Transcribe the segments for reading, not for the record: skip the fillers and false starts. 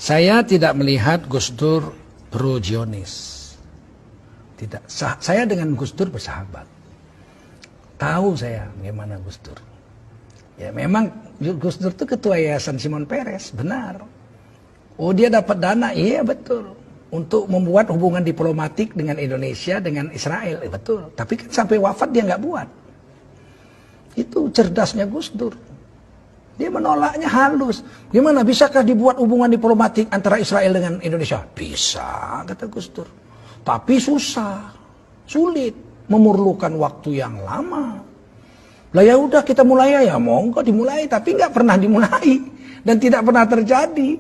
Saya tidak melihat Gus Dur pro-Zionis. Tidak. Saya dengan Gus Dur bersahabat. Tahu saya bagaimana Gus Dur. Ya memang Gus Dur itu ketua Yayasan Shimon Peres, benar. Oh dia dapat dana, iya betul. Untuk membuat hubungan diplomatik dengan Indonesia, dengan Israel, betul. Tapi kan sampai wafat dia nggak buat. Itu cerdasnya Gus Dur. Dia menolaknya halus. Gimana bisakah dibuat hubungan diplomatik antara Israel dengan Indonesia? Bisa, kata Gus Dur. Tapi susah, sulit, memerlukan waktu yang lama. Lah ya udah kita mulai ya, monggo dimulai, tapi nggak pernah dimulai dan tidak pernah terjadi.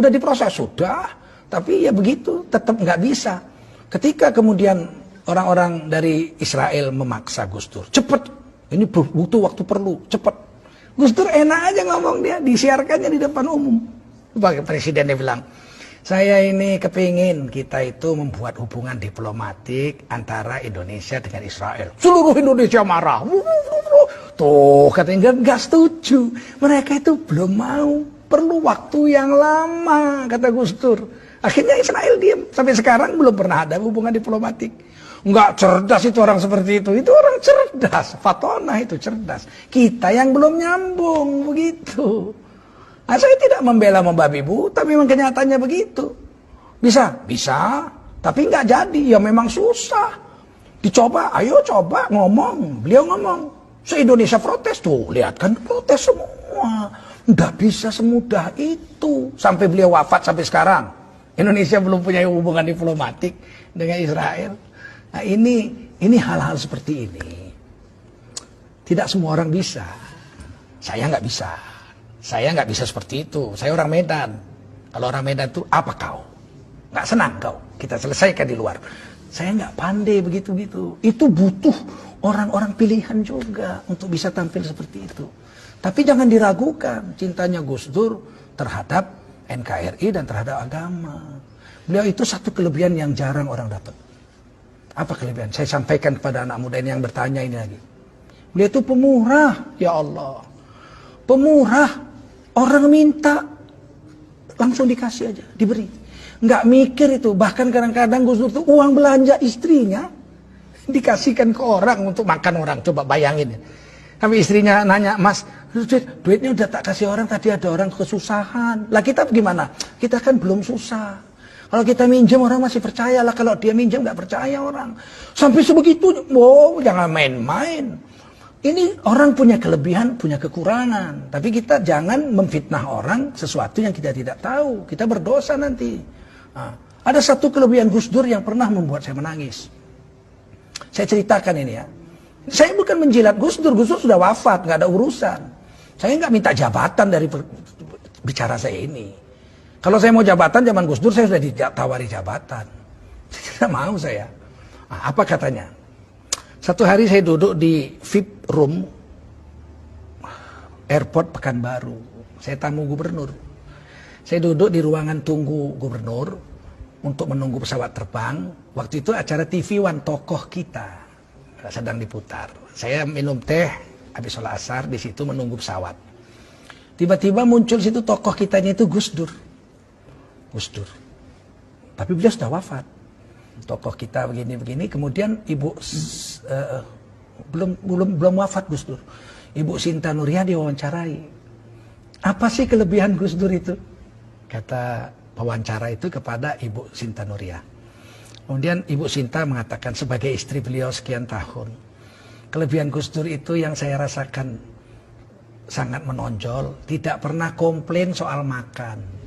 Udah diproses sudah, tapi ya begitu, tetap nggak bisa. Ketika kemudian orang-orang dari Israel memaksa Gus Dur, cepet, ini butuh waktu perlu, cepet. Gus Dur enak aja ngomong dia, disiarkannya di depan umum. Sebagai presiden dia bilang, saya ini kepingin kita itu membuat hubungan diplomatik antara Indonesia dengan Israel. Seluruh Indonesia marah. Tuh katanya nggak setuju. Mereka itu belum mau, perlu waktu yang lama, kata Gus Dur. Akhirnya Israel diam. Sampai sekarang belum pernah ada hubungan diplomatik. Enggak cerdas itu orang seperti itu orang cerdas. Fatona itu cerdas. Kita yang belum nyambung begitu. Nah, saya tidak membela membabi buta, memang kenyataannya begitu. Bisa? Bisa. Tapi nggak jadi, ya memang susah. Dicoba, ayo coba ngomong. Beliau ngomong. Se-Indonesia protes tuh, lihat kan protes semua. Nggak bisa semudah itu. Sampai beliau wafat sampai sekarang. Indonesia belum punya hubungan diplomatik dengan Israel. Nah ini hal-hal seperti ini. Tidak semua orang bisa. Saya nggak bisa. Saya nggak bisa seperti itu. Saya orang Medan. Kalau orang Medan itu apa kau? Nggak senang kau? Kita selesaikan di luar. Saya nggak pandai begitu-gitu. Itu butuh orang-orang pilihan juga untuk bisa tampil seperti itu. Tapi jangan diragukan cintanya Gus Dur terhadap NKRI dan terhadap agama. Beliau itu satu kelebihan yang jarang orang dapat. Apa kelebihan? Saya sampaikan kepada anak muda ini yang bertanya ini lagi. Beliau itu pemurah, ya Allah. Pemurah. Orang minta, langsung dikasih aja, diberi. Nggak mikir itu. Bahkan kadang-kadang Gus Dur itu uang belanja istrinya dikasihkan ke orang untuk makan orang. Coba bayangin. Tapi istrinya nanya, Mas, duitnya udah tak kasih orang, tadi ada orang kesusahan. Lah kita gimana? Kita kan belum susah. Kalau kita minjem orang masih percaya lah, kalau dia minjem nggak percaya orang. Sampai sebegitu, wow, jangan main-main. Ini orang punya kelebihan, punya kekurangan. Tapi kita jangan memfitnah orang sesuatu yang kita tidak tahu. Kita berdosa nanti. Nah, ada satu kelebihan Gus Dur yang pernah membuat saya menangis. Saya ceritakan ini ya. Saya bukan menjilat Gus Dur sudah wafat, nggak ada urusan. Saya nggak minta jabatan dari bicara saya ini. Kalau saya mau jabatan zaman Gus Dur, saya sudah ditawari jabatan. Tidak mau saya. Nah, apa katanya? Satu hari saya duduk di VIP room airport Pekanbaru. Saya tamu gubernur. Saya duduk di ruangan tunggu gubernur untuk menunggu pesawat terbang. Waktu itu acara TV One tokoh kita sedang diputar. Saya minum teh habis sholat asar di situ menunggu pesawat. Tiba-tiba muncul situ tokoh kitanya itu Gus Dur. Gus Dur. Tapi beliau sudah wafat. Tokoh kita begini-begini. Kemudian ibu belum wafat Gus Dur. Ibu Sinta Nuriyah diwawancarai. Apa sih kelebihan Gus Dur itu? Kata pewawancara itu kepada Ibu Sinta Nuriyah. Kemudian Ibu Sinta mengatakan sebagai istri beliau sekian tahun. Kelebihan Gus Dur itu yang saya rasakan sangat menonjol. Tidak pernah komplain soal makan.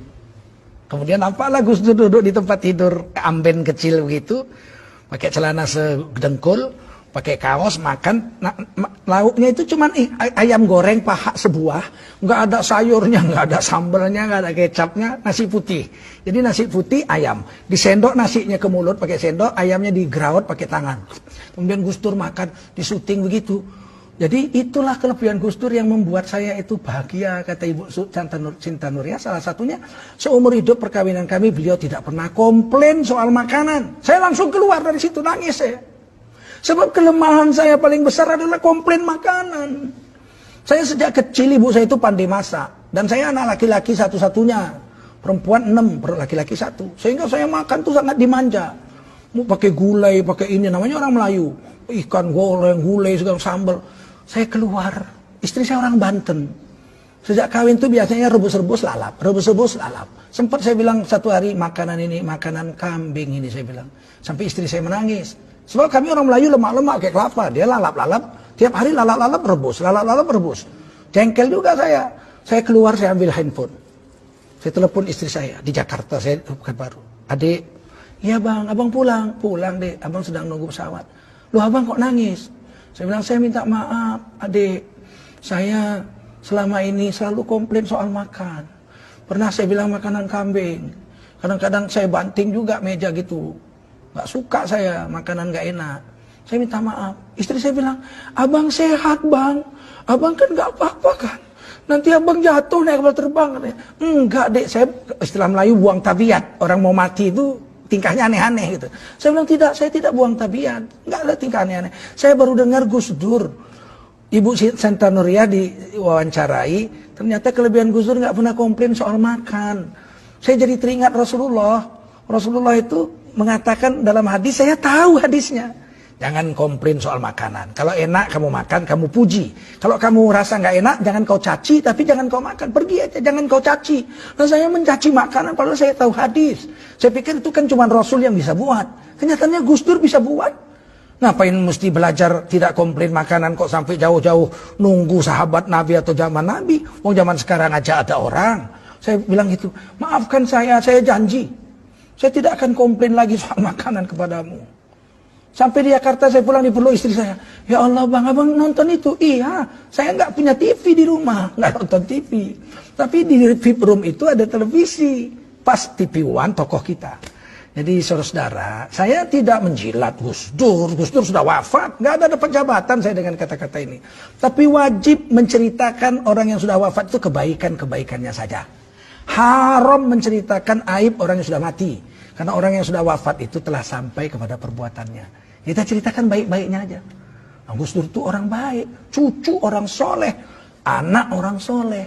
Kemudian nampaklah Gus Dur duduk di tempat tidur amben kecil begitu, pakai celana sedengkul, pakai kaos, makan. Lauknya itu cuma ayam goreng paha sebuah, nggak ada sayurnya, nggak ada sambalnya, nggak ada kecapnya, nasi putih. Jadi nasi putih ayam, disendok nasinya ke mulut pakai sendok, ayamnya digerawat pakai tangan. Kemudian Gus Dur makan, disuting begitu. Jadi itulah kelebihan Gus Dur yang membuat saya itu bahagia, kata Ibu Sinta Nuriyah. Salah satunya seumur hidup perkawinan kami beliau tidak pernah komplain soal makanan. Saya langsung keluar dari situ nangis saya. Sebab kelemahan saya paling besar adalah komplain makanan. Saya sejak kecil ibu saya itu pandai masak dan saya anak laki-laki satu-satunya. perempuan 6, laki-laki 1. Sehingga saya makan tuh sangat dimanja. Mau pakai gulai, pakai ini, namanya orang Melayu. Ikan goreng, gulai, segala sambal. Saya keluar, istri saya orang Banten. Sejak kawin tuh biasanya rebus-rebus lalap, rebus-rebus lalap. Sempat saya bilang satu hari, makanan ini, makanan kambing ini, saya bilang. Sampai istri saya menangis. Sebab kami orang Melayu lemak-lemak kayak kelapa. Dia lalap-lalap, tiap hari lalap-lalap rebus, lalap-lalap rebus. Jengkel juga saya. Saya keluar, saya ambil handphone. Saya telepon istri saya di Jakarta, saya bukan baru. Adik, iya bang, abang pulang. Pulang dek, abang sedang nunggu pesawat. Loh abang kok nangis? Saya bilang, saya minta maaf adik. Saya selama ini selalu komplain soal makan. Pernah saya bilang makanan kambing. Kadang-kadang saya banting juga meja gitu. Gak suka saya makanan gak enak. Saya minta maaf. Istri saya bilang, abang sehat bang. Abang kan gak apa-apa kan. Nanti abang jatuh naik kapal terbang. Enggak dek, saya istilah Melayu buang tabiat. Orang mau mati itu tingkahnya aneh-aneh gitu. Saya bilang tidak, saya tidak buang tabiat. Enggak ada tingkah aneh-aneh. Saya baru dengar Gus Dur. Ibu Santa Nuria diwawancarai. Ternyata kelebihan Gus Dur nggak pernah komplain soal makan. Saya jadi teringat Rasulullah. Rasulullah itu mengatakan dalam hadis, saya tahu hadisnya. Jangan komplain soal makanan. Kalau enak kamu makan, kamu puji. Kalau kamu rasa nggak enak, jangan kau caci, tapi jangan kau makan. Pergi aja, jangan kau caci. Nah saya mencaci makanan, padahal saya tahu hadis. Saya pikir itu kan cuma Rasul yang bisa buat. Kenyataannya Gus Dur bisa buat. Ngapain mesti belajar tidak komplain makanan kok sampai jauh-jauh nunggu sahabat Nabi atau zaman Nabi. Mau zaman sekarang aja ada orang. Saya bilang gitu, maafkan saya janji. Saya tidak akan komplain lagi soal makanan kepadamu. Sampai di Jakarta saya pulang dipeluk istri saya. Ya Allah bang, abang nonton itu? Iya, saya nggak punya TV di rumah, nggak nonton TV. Tapi di VIP room itu ada televisi. Pas TV One tokoh kita. Jadi saudara-saudara, saya tidak menjilat Gus Dur. Gus Dur sudah wafat, nggak ada dapat jabatan saya dengan kata-kata ini. Tapi wajib menceritakan orang yang sudah wafat itu kebaikan-kebaikannya saja. Haram menceritakan aib orang yang sudah mati. Karena orang yang sudah wafat itu telah sampai kepada perbuatannya. Kita ceritakan baik-baiknya aja. Nah, Gus Dur itu orang baik, cucu orang soleh, anak orang soleh.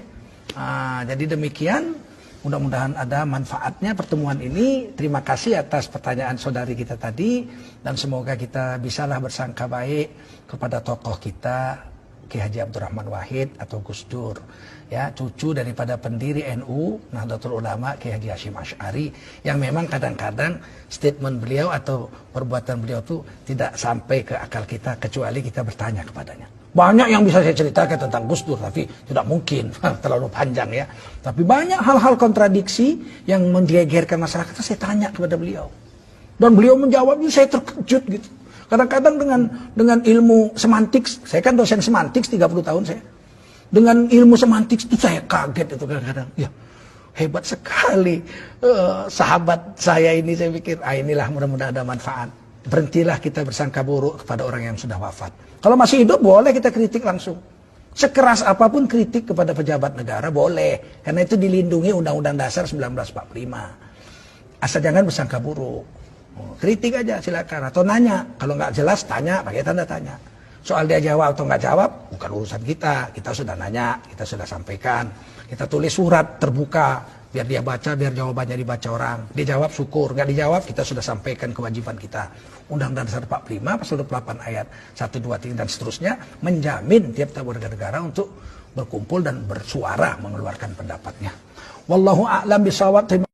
Nah, jadi demikian, mudah-mudahan ada manfaatnya pertemuan ini. Terima kasih atas pertanyaan saudari kita tadi. Dan semoga kita bisalah bersangka baik kepada tokoh kita, Kiai Haji Abdurrahman Wahid atau Gus Dur, ya, cucu daripada pendiri NU Nahdlatul Ulama Kiai Haji Hasyim Asy'ari, yang memang kadang-kadang statement beliau atau perbuatan beliau itu tidak sampai ke akal kita kecuali kita bertanya kepadanya. Banyak yang bisa saya ceritakan tentang Gus Dur, tapi tidak mungkin, terlalu panjang ya. Tapi banyak hal-hal kontradiksi yang menggegerkan masyarakat, saya tanya kepada beliau. Dan beliau menjawabnya, saya terkejut gitu. Kadang-kadang dengan ilmu semantik, saya kan dosen semantik 30 tahun saya. Dengan ilmu semantik itu saya kaget itu kadang-kadang. Ya, hebat sekali sahabat saya ini, saya pikir, inilah mudah-mudahan ada manfaat. Berhentilah kita bersangka buruk kepada orang yang sudah wafat. Kalau masih hidup boleh kita kritik langsung. Sekeras apapun kritik kepada pejabat negara boleh. Karena itu dilindungi Undang-Undang Dasar 1945. Asal jangan bersangka buruk. Kritik aja silakan, atau nanya. Kalau nggak jelas tanya pakai tanda tanya. Soal dia jawab atau nggak jawab bukan urusan kita. Kita sudah nanya, kita sudah sampaikan. Kita tulis surat terbuka biar dia baca, biar jawabannya dibaca orang. Dia jawab syukur, nggak dijawab kita sudah sampaikan kewajiban kita. Undang-Undang Dasar 45 pasal 28 ayat 1, 2, 3 dan seterusnya menjamin tiap-tiap warga negara untuk berkumpul dan bersuara mengeluarkan pendapatnya. Wallahu a'lam bishawab.